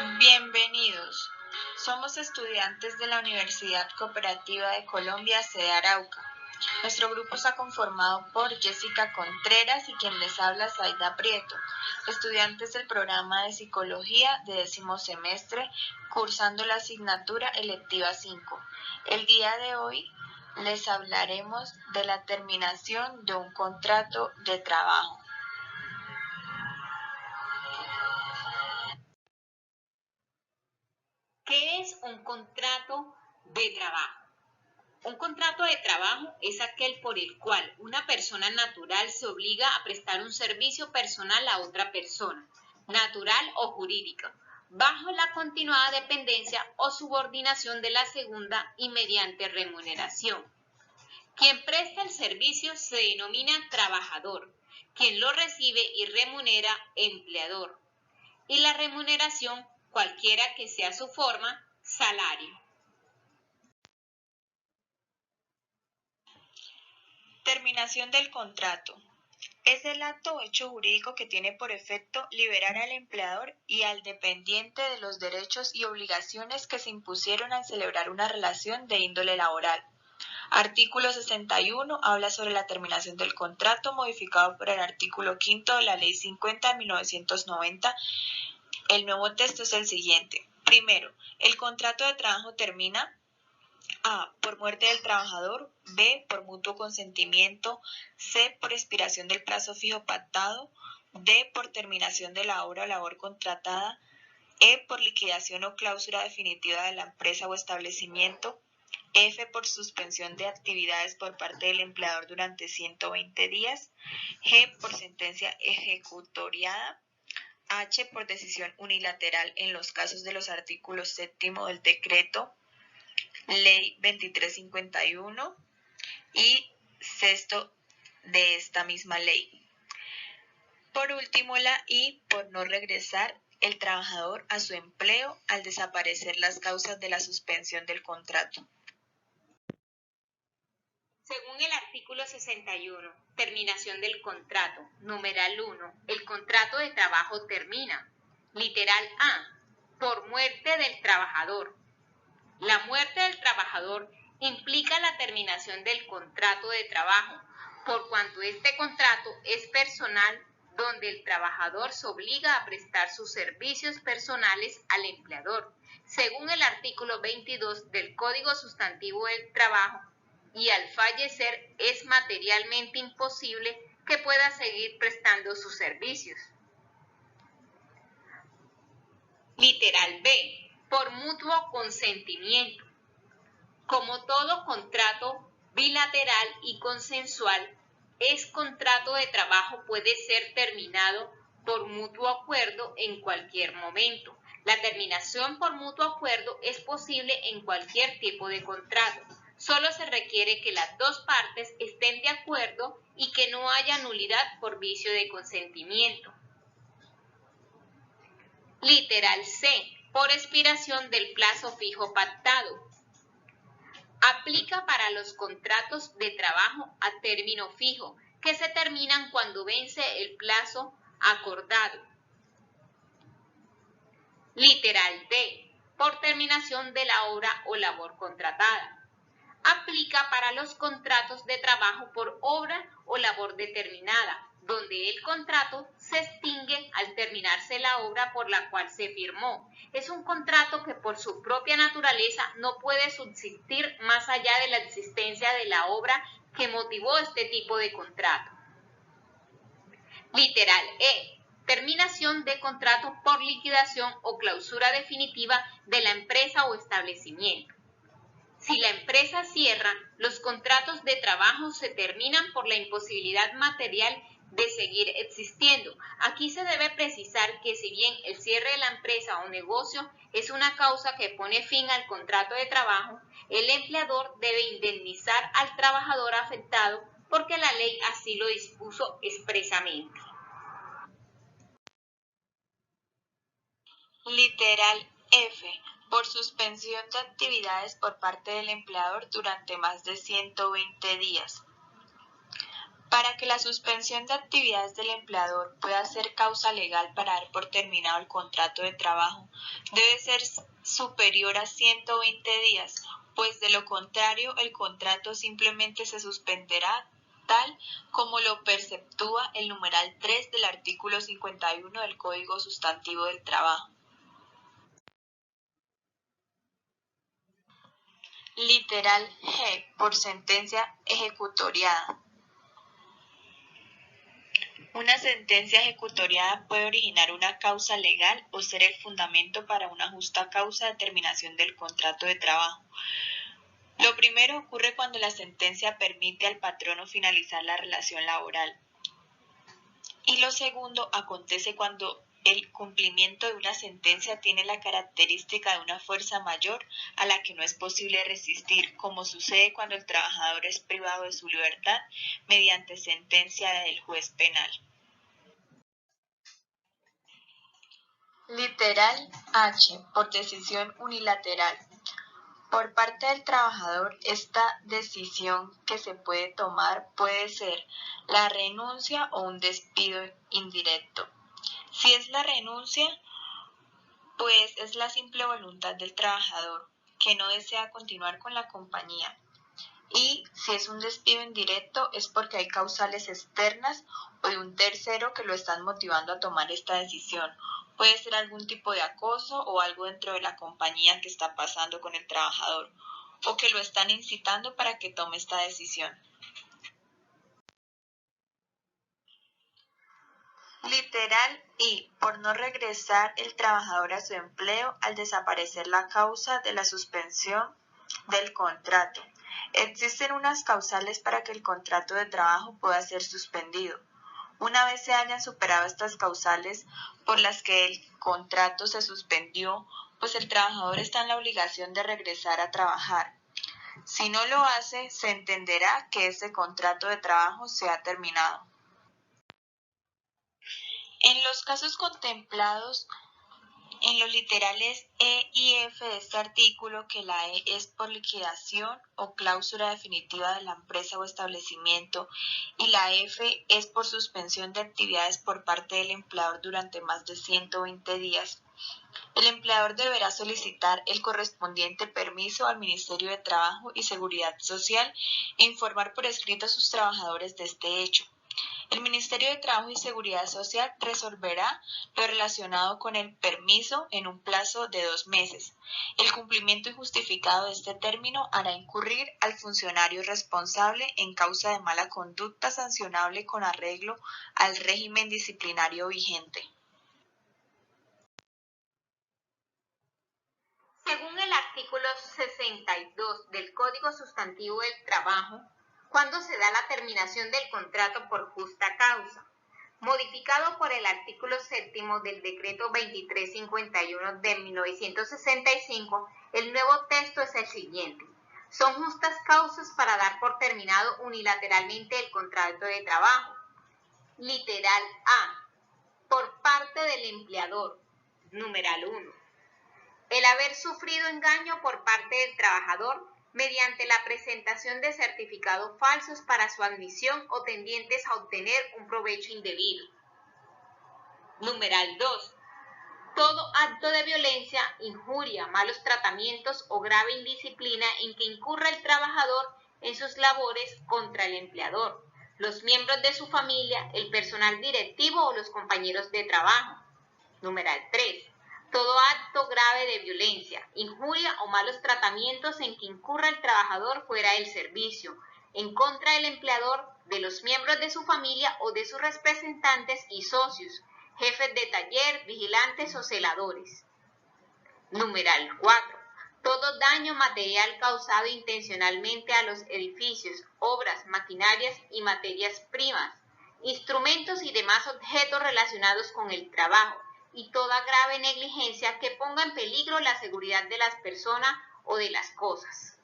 Bienvenidos. Somos estudiantes de la Universidad Cooperativa de Colombia, sede Arauca. Nuestro grupo está conformado por Jessica Contreras y quien les habla, Zaida Prieto, estudiantes del programa de Psicología de 10º semestre, cursando la asignatura electiva 5. El día de hoy les hablaremos de la terminación de un contrato de trabajo. ¿Qué es un contrato de trabajo? Un contrato de trabajo es aquel por el cual una persona natural se obliga a prestar un servicio personal a otra persona, natural o jurídica, bajo la continuada dependencia o subordinación de la segunda y mediante remuneración. Quien presta el servicio se denomina trabajador, quien lo recibe y remunera empleador, y la remuneración, cualquiera que sea su forma, salario. Terminación del contrato. Es el acto o hecho jurídico que tiene por efecto liberar al empleador y al dependiente de los derechos y obligaciones que se impusieron al celebrar una relación de índole laboral. Artículo 61 habla sobre la terminación del contrato, modificado por el artículo 5 de la Ley 50 de 1990. El nuevo texto es el siguiente. Primero, el contrato de trabajo termina: A. Por muerte del trabajador. B. Por mutuo consentimiento. C. Por expiración del plazo fijo pactado. D. Por terminación de la obra o labor contratada. E. Por liquidación o cláusula definitiva de la empresa o establecimiento. F. Por suspensión de actividades por parte del empleador durante 120 días. G. Por sentencia ejecutoriada. H. Por decisión unilateral en los casos de los artículos 7 del decreto Ley 2351 y sexto de esta misma ley. Por último, la I, por no regresar el trabajador a su empleo al desaparecer las causas de la suspensión del contrato. Según el artículo 61, terminación del contrato, numeral 1, el contrato de trabajo termina. Literal A, por muerte del trabajador. La muerte del trabajador implica la terminación del contrato de trabajo, por cuanto este contrato es personal, donde el trabajador se obliga a prestar sus servicios personales al empleador, según el artículo 22 del Código Sustantivo del Trabajo, y al fallecer es materialmente imposible que pueda seguir prestando sus servicios. Literal B, por mutuo consentimiento. Como todo contrato bilateral y consensual, contrato de trabajo puede ser terminado por mutuo acuerdo en cualquier momento. La terminación por mutuo acuerdo es posible en cualquier tipo de contrato. Solo se requiere que las dos partes estén de acuerdo y que no haya nulidad por vicio de consentimiento. Literal C, por expiración del plazo fijo pactado. Aplica para los contratos de trabajo a término fijo, que se terminan cuando vence el plazo acordado. Literal D, por terminación de la obra o labor contratada. Aplica para los contratos de trabajo por obra o labor determinada, donde el contrato se extingue al terminarse la obra por la cual se firmó. Es un contrato que por su propia naturaleza no puede subsistir más allá de la existencia de la obra que motivó este tipo de contrato. Literal E, terminación de contrato por liquidación o clausura definitiva de la empresa o establecimiento. Si la empresa cierra, los contratos de trabajo se terminan por la imposibilidad material de seguir existiendo. Aquí se debe precisar que si bien el cierre de la empresa o negocio es una causa que pone fin al contrato de trabajo, el empleador debe indemnizar al trabajador afectado porque la ley así lo dispuso expresamente. Literal F, por suspensión de actividades por parte del empleador durante más de 120 días. Para que la suspensión de actividades del empleador pueda ser causa legal para dar por terminado el contrato de trabajo, debe ser superior a 120 días, pues de lo contrario el contrato simplemente se suspenderá tal como lo preceptúa el numeral 3 del artículo 51 del Código Sustantivo del Trabajo. Literal G, por sentencia ejecutoriada. Una sentencia ejecutoriada puede originar una causa legal o ser el fundamento para una justa causa de terminación del contrato de trabajo. Lo primero ocurre cuando la sentencia permite al patrono finalizar la relación laboral. Y lo segundo acontece cuando el cumplimiento de una sentencia tiene la característica de una fuerza mayor a la que no es posible resistir, como sucede cuando el trabajador es privado de su libertad mediante sentencia del juez penal. Literal H, por decisión unilateral. Por parte del trabajador, esta decisión que se puede tomar puede ser la renuncia o un despido indirecto. Si es la renuncia, pues es la simple voluntad del trabajador que no desea continuar con la compañía. Y si es un despido indirecto, es porque hay causales externas o de un tercero que lo están motivando a tomar esta decisión. Puede ser algún tipo de acoso o algo dentro de la compañía que está pasando con el trabajador o que lo están incitando para que tome esta decisión. Literal I, por no regresar el trabajador a su empleo al desaparecer la causa de la suspensión del contrato. Existen unas causales para que el contrato de trabajo pueda ser suspendido. Una vez se hayan superado estas causales por las que el contrato se suspendió, pues el trabajador está en la obligación de regresar a trabajar. Si no lo hace, se entenderá que ese contrato de trabajo se ha terminado. En los casos contemplados en los literales E y F de este artículo, que la E es por liquidación o cláusula definitiva de la empresa o establecimiento y la F es por suspensión de actividades por parte del empleador durante más de 120 días, el empleador deberá solicitar el correspondiente permiso al Ministerio de Trabajo y Seguridad Social e informar por escrito a sus trabajadores de este hecho. El Ministerio de Trabajo y Seguridad Social resolverá lo relacionado con el permiso en un plazo de 2 meses. El cumplimiento injustificado de este término hará incurrir al funcionario responsable en causa de mala conducta sancionable con arreglo al régimen disciplinario vigente. Según el artículo 62 del Código Sustantivo del Trabajo, cuando se da la terminación del contrato por justa causa, modificado por el artículo 7º del Decreto 2351 de 1965, el nuevo texto es el siguiente. Son justas causas para dar por terminado unilateralmente el contrato de trabajo. Literal A, por parte del empleador. Numeral 1. El haber sufrido engaño por parte del trabajador mediante la presentación de certificados falsos para su admisión o tendientes a obtener un provecho indebido. Numeral 2. Todo acto de violencia, injuria, malos tratamientos o grave indisciplina en que incurra el trabajador en sus labores contra el empleador, los miembros de su familia, el personal directivo o los compañeros de trabajo. Numeral 3. Todo acto grave de violencia, injuria o malos tratamientos en que incurra el trabajador fuera del servicio, en contra del empleador, de los miembros de su familia o de sus representantes y socios, jefes de taller, vigilantes o celadores. Numeral 4. Todo daño material causado intencionalmente a los edificios, obras, maquinarias y materias primas, instrumentos y demás objetos relacionados con el trabajo, y toda grave negligencia que ponga en peligro la seguridad de las personas o de las cosas.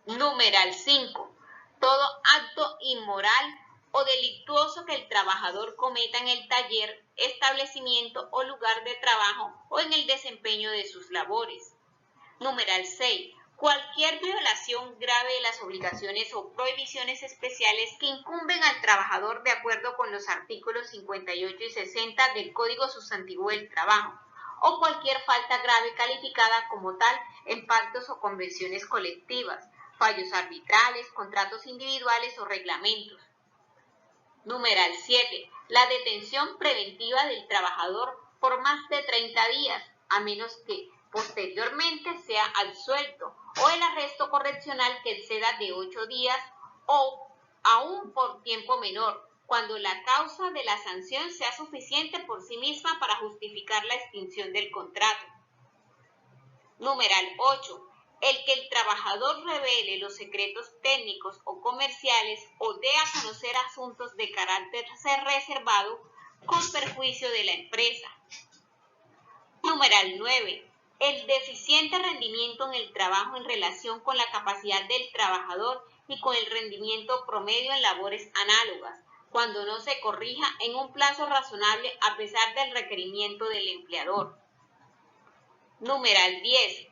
Numeral 5. Todo acto inmoral o delictuoso que el trabajador cometa en el taller, establecimiento o lugar de trabajo o en el desempeño de sus labores. Numeral 6. Cualquier violación grave de las obligaciones o prohibiciones especiales que incumben al trabajador de acuerdo con los artículos 58 y 60 del Código Sustantivo del Trabajo, o cualquier falta grave calificada como tal en pactos o convenciones colectivas, fallos arbitrales, contratos individuales o reglamentos. Numeral 7. La detención preventiva del trabajador por más de 30 días, a menos que posteriormente sea absuelto, o el arresto correccional que exceda de 8 días o aún por tiempo menor, cuando la causa de la sanción sea suficiente por sí misma para justificar la extinción del contrato. Numeral 8. El que el trabajador revele los secretos técnicos o comerciales o dé a conocer asuntos de carácter reservado con perjuicio de la empresa. Numeral 9. El deficiente rendimiento en el trabajo en relación con la capacidad del trabajador y con el rendimiento promedio en labores análogas, cuando no se corrija en un plazo razonable a pesar del requerimiento del empleador. Numeral 10.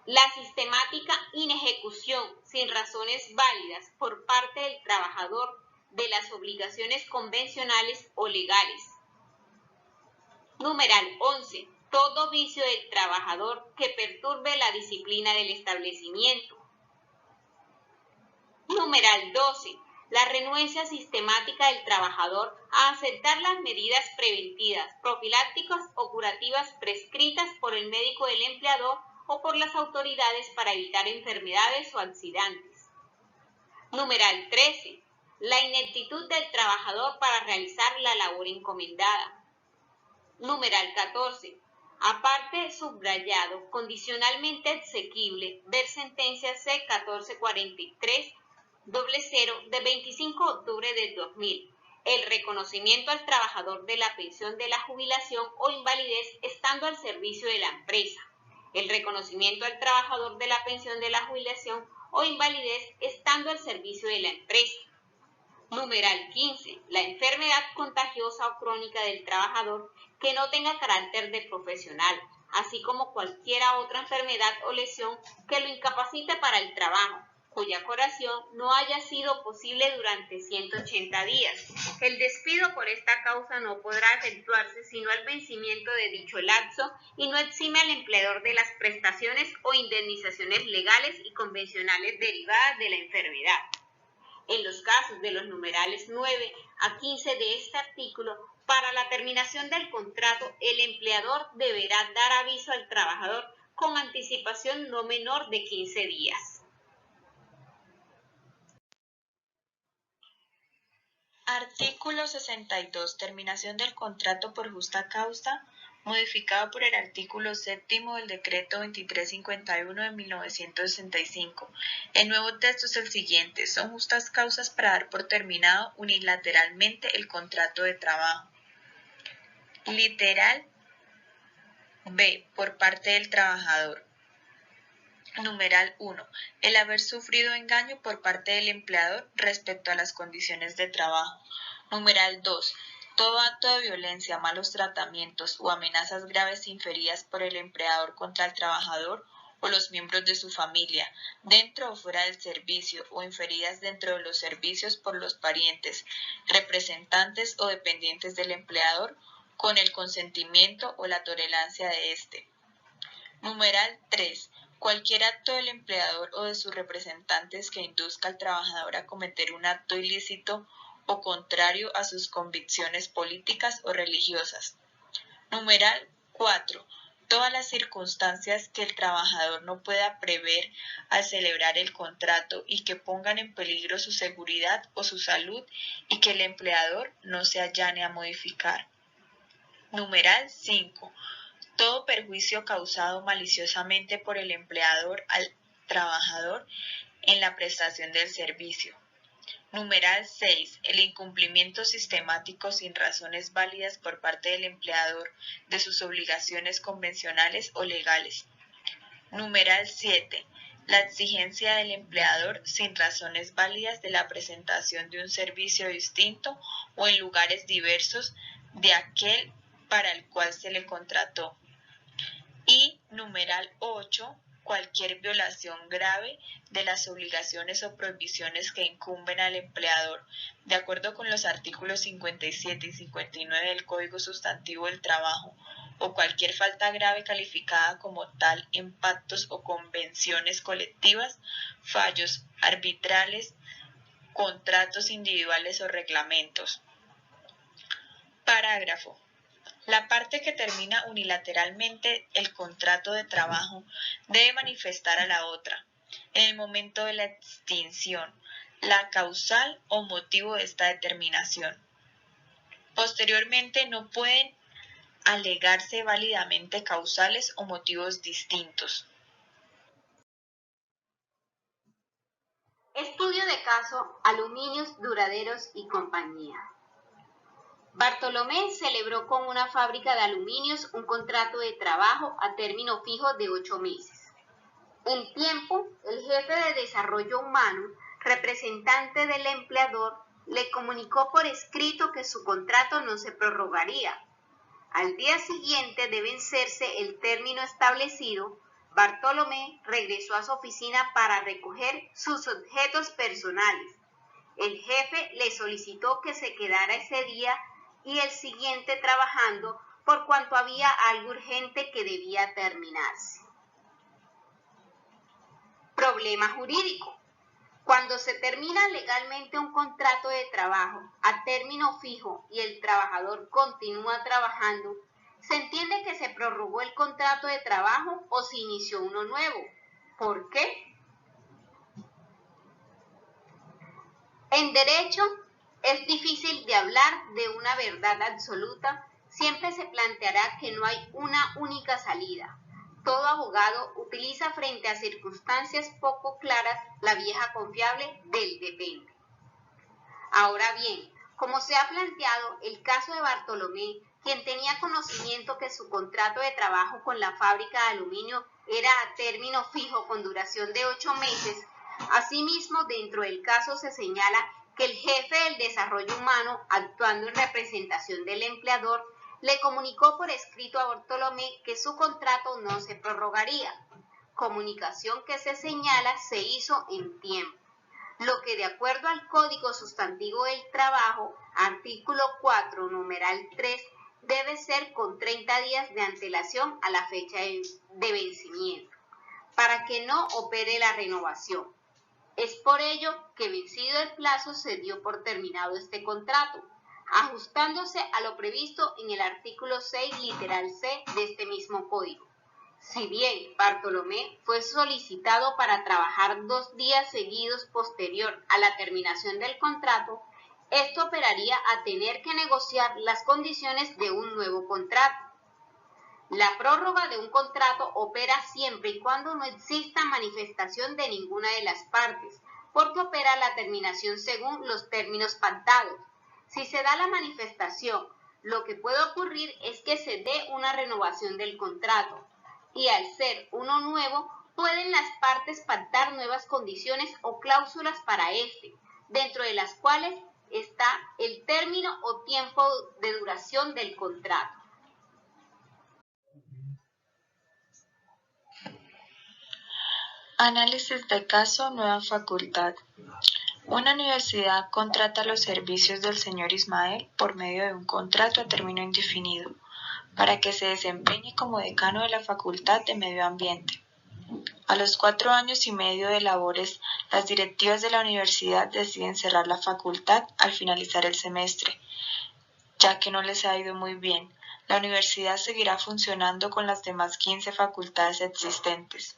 La sistemática inejecución sin razones válidas por parte del trabajador de las obligaciones convencionales o legales. Numeral 11. Todo vicio del trabajador que perturbe la disciplina del establecimiento. Numeral 12. La renuencia sistemática del trabajador a aceptar las medidas preventivas, profilácticas o curativas prescritas por el médico del empleador o por las autoridades para evitar enfermedades o accidentes. Numeral 13. La ineptitud del trabajador para realizar la labor encomendada. Numeral 14. Aparte subrayado, condicionalmente exequible, ver sentencia C-1443-00 de 25 de octubre del 2000. El reconocimiento al trabajador de la pensión de la jubilación o invalidez estando al servicio de la empresa. El reconocimiento al trabajador de la pensión de la jubilación o invalidez estando al servicio de la empresa. Numeral 15. La enfermedad contagiosa o crónica del trabajador que no tenga carácter de profesional, así como cualquier otra enfermedad o lesión que lo incapacite para el trabajo, cuya curación no haya sido posible durante 180 días. El despido por esta causa no podrá efectuarse sino al vencimiento de dicho lapso y no exime al empleador de las prestaciones o indemnizaciones legales y convencionales derivadas de la enfermedad. En los casos de los numerales 9 a 15 de este artículo, para la terminación del contrato, el empleador deberá dar aviso al trabajador con anticipación no menor de 15 días. Artículo 62. Terminación del contrato por justa causa, modificado por el artículo 7º del Decreto 2351 de 1965. El nuevo texto es el siguiente. Son justas causas para dar por terminado unilateralmente el contrato de trabajo. Literal B. Por parte del trabajador. Numeral 1. El haber sufrido engaño por parte del empleador respecto a las condiciones de trabajo. Numeral 2. Todo acto de violencia, malos tratamientos o amenazas graves inferidas por el empleador contra el trabajador o los miembros de su familia, dentro o fuera del servicio, o inferidas dentro de los servicios por los parientes, representantes o dependientes del empleador, con el consentimiento o la tolerancia de éste. Numeral 3. Cualquier acto del empleador o de sus representantes que induzca al trabajador a cometer un acto ilícito o contrario a sus convicciones políticas o religiosas. Numeral 4. Todas las circunstancias que el trabajador no pueda prever al celebrar el contrato y que pongan en peligro su seguridad o su salud y que el empleador no se allane a modificar. Numeral 5. Todo perjuicio causado maliciosamente por el empleador al trabajador en la prestación del servicio. Numeral 6. El incumplimiento sistemático sin razones válidas por parte del empleador de sus obligaciones convencionales o legales. Numeral 7. La exigencia del empleador sin razones válidas de la presentación de un servicio distinto o en lugares diversos de aquel para el cual se le contrató. Y numeral 8, cualquier violación grave de las obligaciones o prohibiciones que incumben al empleador, de acuerdo con los artículos 57 y 59 del Código Sustantivo del Trabajo, o cualquier falta grave calificada como tal en pactos o convenciones colectivas, fallos arbitrales, contratos individuales o reglamentos. Parágrafo. La parte que termina unilateralmente el contrato de trabajo debe manifestar a la otra, en el momento de la extinción, la causal o motivo de esta determinación. Posteriormente no pueden alegarse válidamente causales o motivos distintos. Estudio de caso Aluminios Duraderos y Compañía. Bartolomé celebró con una fábrica de aluminios un contrato de trabajo a término fijo de 8 meses. En tiempo, el jefe de desarrollo humano, representante del empleador, le comunicó por escrito que su contrato no se prorrogaría. Al día siguiente de vencerse el término establecido, Bartolomé regresó a su oficina para recoger sus objetos personales. El jefe le solicitó que se quedara ese día y el siguiente trabajando por cuanto había algo urgente que debía terminarse. Problema jurídico. Cuando se termina legalmente un contrato de trabajo a término fijo y el trabajador continúa trabajando, se entiende que se prorrogó el contrato de trabajo o se inició uno nuevo. ¿Por qué? En derecho, es difícil de hablar de una verdad absoluta, siempre se planteará que no hay una única salida. Todo abogado utiliza frente a circunstancias poco claras la vieja confiable del depende. Ahora bien, como se ha planteado el caso de Bartolomé, quien tenía conocimiento que su contrato de trabajo con la fábrica de aluminio era a término fijo con duración de 8 meses, asimismo dentro del caso se señala que el jefe del desarrollo humano, actuando en representación del empleador, le comunicó por escrito a Bartolomé que su contrato no se prorrogaría, comunicación que se señala se hizo en tiempo, lo que de acuerdo al Código Sustantivo del Trabajo, artículo 4, numeral 3, debe ser con 30 días de antelación a la fecha de vencimiento, para que no opere la renovación. Es por ello que vencido el plazo se dio por terminado este contrato, ajustándose a lo previsto en el artículo 6, literal C de este mismo código. Si bien Bartolomé fue solicitado para trabajar 2 días seguidos posterior a la terminación del contrato, esto operaría a tener que negociar las condiciones de un nuevo contrato. La prórroga de un contrato opera siempre y cuando no exista manifestación de ninguna de las partes, porque opera la terminación según los términos pactados. Si se da la manifestación, lo que puede ocurrir es que se dé una renovación del contrato, y al ser uno nuevo, pueden las partes pactar nuevas condiciones o cláusulas para este, dentro de las cuales está el término o tiempo de duración del contrato. Análisis de caso, nueva facultad. Una universidad contrata los servicios del señor Ismael por medio de un contrato a término indefinido, para que se desempeñe como decano de la Facultad de Medio Ambiente. A los 4 años y medio de labores, las directivas de la universidad deciden cerrar la facultad al finalizar el semestre, ya que no les ha ido muy bien. La universidad seguirá funcionando con las demás 15 facultades existentes.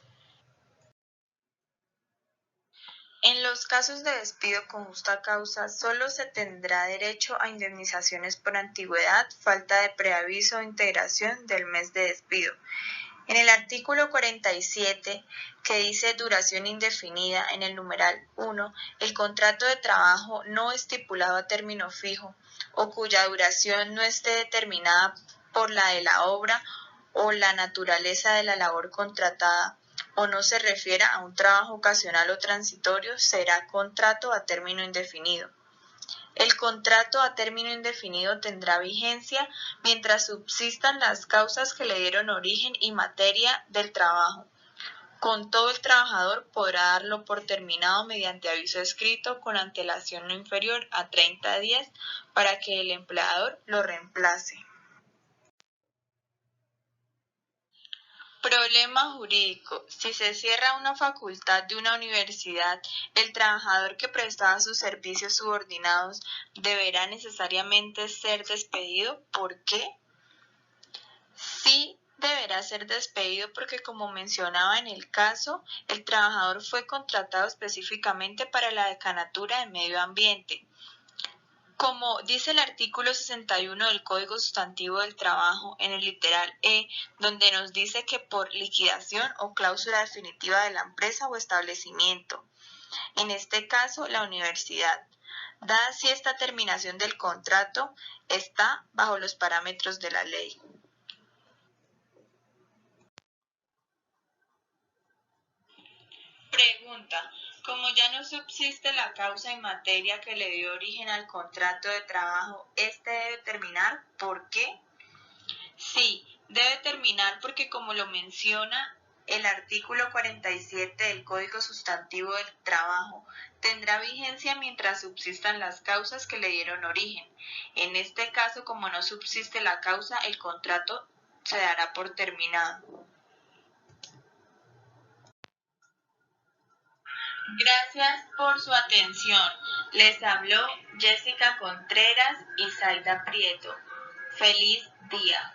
En los casos de despido con justa causa, solo se tendrá derecho a indemnizaciones por antigüedad, falta de preaviso o integración del mes de despido. En el artículo 47, que dice duración indefinida, en el numeral 1, el contrato de trabajo no estipulado a término fijo o cuya duración no esté determinada por la de la obra o la naturaleza de la labor contratada, o no se refiera a un trabajo ocasional o transitorio, será contrato a término indefinido. El contrato a término indefinido tendrá vigencia mientras subsistan las causas que le dieron origen y materia del trabajo, Con todo, el trabajador podrá darlo por terminado mediante aviso escrito con antelación no inferior a 30 días para que el empleador lo reemplace. Problema jurídico. Si se cierra una facultad de una universidad, el trabajador que prestaba sus servicios subordinados deberá necesariamente ser despedido. ¿Por qué? Sí, deberá ser despedido porque, como mencionaba en el caso, el trabajador fue contratado específicamente para la decanatura de medio ambiente. Como dice el artículo 61 del Código Sustantivo del Trabajo en el literal E, donde nos dice que por liquidación o cláusula definitiva de la empresa o establecimiento, en este caso la universidad, dada así esta terminación del contrato, está bajo los parámetros de la ley. Pregunta: como ya no subsiste la causa y materia que le dio origen al contrato de trabajo, ¿este debe terminar? ¿Por qué? Sí, debe terminar porque, como lo menciona el artículo 47 del Código Sustantivo del Trabajo, tendrá vigencia mientras subsistan las causas que le dieron origen. En este caso, como no subsiste la causa, el contrato se dará por terminado. Gracias por su atención. Les habló Jessica Contreras y Zaida Prieto. Feliz día.